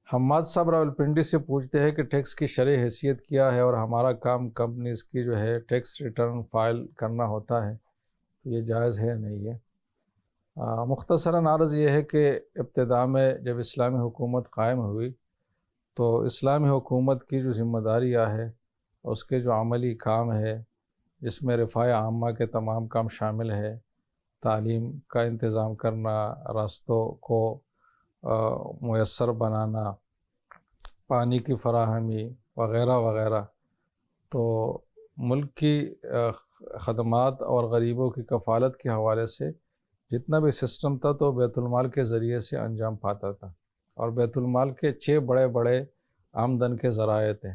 حماد صاحب راولپنڈی سے پوچھتے ہیں کہ ٹیکس کی شرعی حیثیت کیا ہے اور ہمارا کام کمپنیز کی جو ہے ٹیکس ریٹرن فائل کرنا ہوتا ہے، تو یہ جائز ہے نہیں ہے؟ مختصراً عرض یہ ہے کہ ابتداء میں جب اسلامی حکومت قائم ہوئی تو اسلامی حکومت کی جو ذمہ داریاں ہے، اس کے جو عملی کام ہے، جس میں رفاہ عامہ کے تمام کام شامل ہے، تعلیم کا انتظام کرنا، راستوں کو میسر بنانا، پانی کی فراہمی وغیرہ وغیرہ، تو ملک کی خدمات اور غریبوں کی کفالت کے حوالے سے جتنا بھی سسٹم تھا تو بیت المال کے ذریعے سے انجام پاتا تھا، اور بیت المال کے 6 بڑے بڑے آمدن کے ذرائع تھے،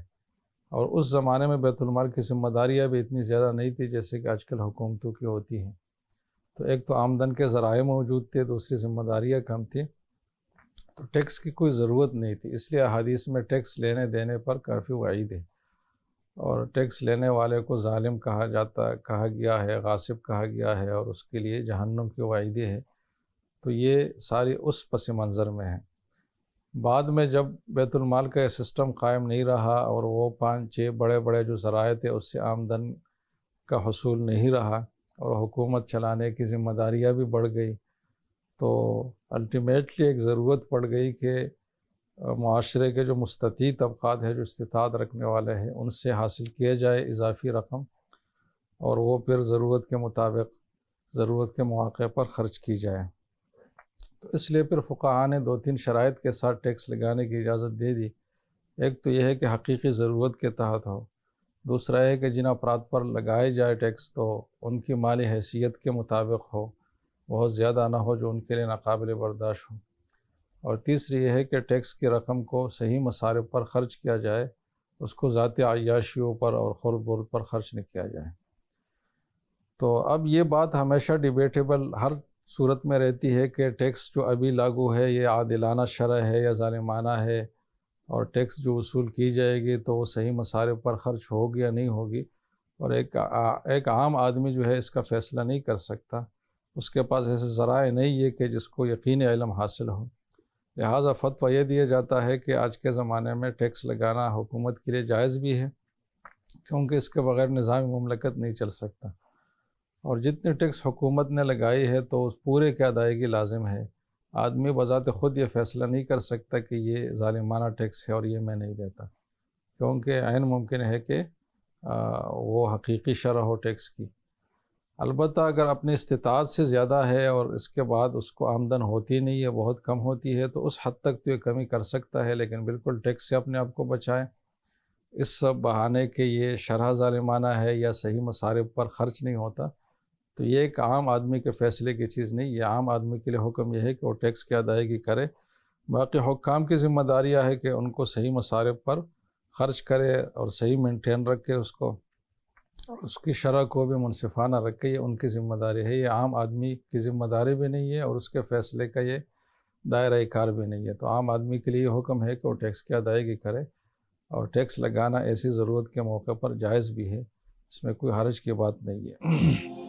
اور اس زمانے میں بیت المال کی ذمہ داریاں بھی اتنی زیادہ نہیں تھی جیسے کہ آج کل حکومتوں کی ہوتی ہیں۔ تو ایک تو آمدن کے ذرائع موجود تھے، دوسری ذمہ داریاں کم تھیں، تو ٹیکس کی کوئی ضرورت نہیں تھی۔ اس لیے احادیث میں ٹیکس لینے دینے پر کافی وعید ہے، اور ٹیکس لینے والے کو ظالم کہا گیا ہے، غاصب کہا گیا ہے، اور اس کے لیے جہنم کی وعیدیں ہے۔ تو یہ ساری اس پس منظر میں ہے۔ بعد میں جب بیت المال کا یہ سسٹم قائم نہیں رہا اور وہ 5-6 بڑے بڑے جو ذرائع تھے اس سے آمدن کا حصول نہیں رہا، اور حکومت چلانے کی ذمہ داریاں بھی بڑھ گئی، تو الٹیمیٹلی ایک ضرورت پڑ گئی کہ معاشرے کے جو مستطیع طبقات ہیں، جو استطاعت رکھنے والے ہیں، ان سے حاصل کیا جائے اضافی رقم، اور وہ پھر ضرورت کے مطابق ضرورت کے مواقع پر خرچ کی جائے۔ تو اس لیے پھر فقہاء نے 2-3 شرائط کے ساتھ ٹیکس لگانے کی اجازت دے دی۔ ایک تو یہ ہے کہ حقیقی ضرورت کے تحت ہو، دوسرا ہے کہ جن افراد پر لگائے جائے ٹیکس تو ان کی مالی حیثیت کے مطابق ہو، بہت زیادہ نہ ہو جو ان کے لیے ناقابل برداشت ہو، اور تیسری یہ ہے کہ ٹیکس کی رقم کو صحیح مصارف پر خرچ کیا جائے، اس کو ذاتی عیاشیوں پر اور خرد برد پر خرچ نہ کیا جائے۔ تو اب یہ بات ہمیشہ ڈیبیٹیبل ہر صورت میں رہتی ہے کہ ٹیکس جو ابھی لاگو ہے یہ عادلانہ شرع ہے یا ظالمانہ ہے، اور ٹیکس جو وصول کی جائے گی تو وہ صحیح مصارف پر خرچ ہوگی یا نہیں ہوگی، اور ایک عام آدمی جو ہے اس کا فیصلہ نہیں کر سکتا، اس کے پاس ایسے ذرائع نہیں ہے کہ جس کو یقینی علم حاصل ہو۔ لہٰذا فتویٰ یہ دیا جاتا ہے کہ آج کے زمانے میں ٹیکس لگانا حکومت کے لیے جائز بھی ہے، کیونکہ اس کے بغیر نظام مملکت نہیں چل سکتا، اور جتنی ٹیکس حکومت نے لگائی ہے تو اس پورے کی ادائیگی لازم ہے۔ آدمی بذات خود یہ فیصلہ نہیں کر سکتا کہ یہ ظالمانہ ٹیکس ہے اور یہ میں نہیں دیتا، کیونکہ عین ممکن ہے کہ وہ حقیقی شرح ہو ٹیکس کی۔ البتہ اگر اپنی استطاعت سے زیادہ ہے اور اس کے بعد اس کو آمدن ہوتی نہیں ہے، بہت کم ہوتی ہے، تو اس حد تک تو یہ کمی کر سکتا ہے، لیکن بالکل ٹیکس سے اپنے آپ کو بچائے اس سب بہانے کہ یہ شرح ظالمانہ ہے یا صحیح مصارف پر خرچ نہیں ہوتا، تو یہ ایک عام آدمی کے فیصلے کی چیز نہیں۔ یہ عام آدمی کے لیے حکم یہ ہے کہ وہ ٹیکس کی ادائیگی کرے۔ باقی حکام کی ذمہ داریاں ہے کہ ان کو صحیح مصارف پر خرچ کرے اور صحیح مینٹین رکھے اس کو، اس کی شرح کو بھی منصفانہ رکھے، یہ ان کی ذمہ داری ہے، یہ عام آدمی کی ذمہ داری بھی نہیں ہے، اور اس کے فیصلے کا یہ دائرہ کار بھی نہیں ہے۔ تو عام آدمی کے لیے یہ حکم ہے کہ وہ ٹیکس کی ادائیگی کرے، اور ٹیکس لگانا ایسی ضرورت کے موقع پر جائز بھی ہے، اس میں کوئی حرج کی بات نہیں ہے۔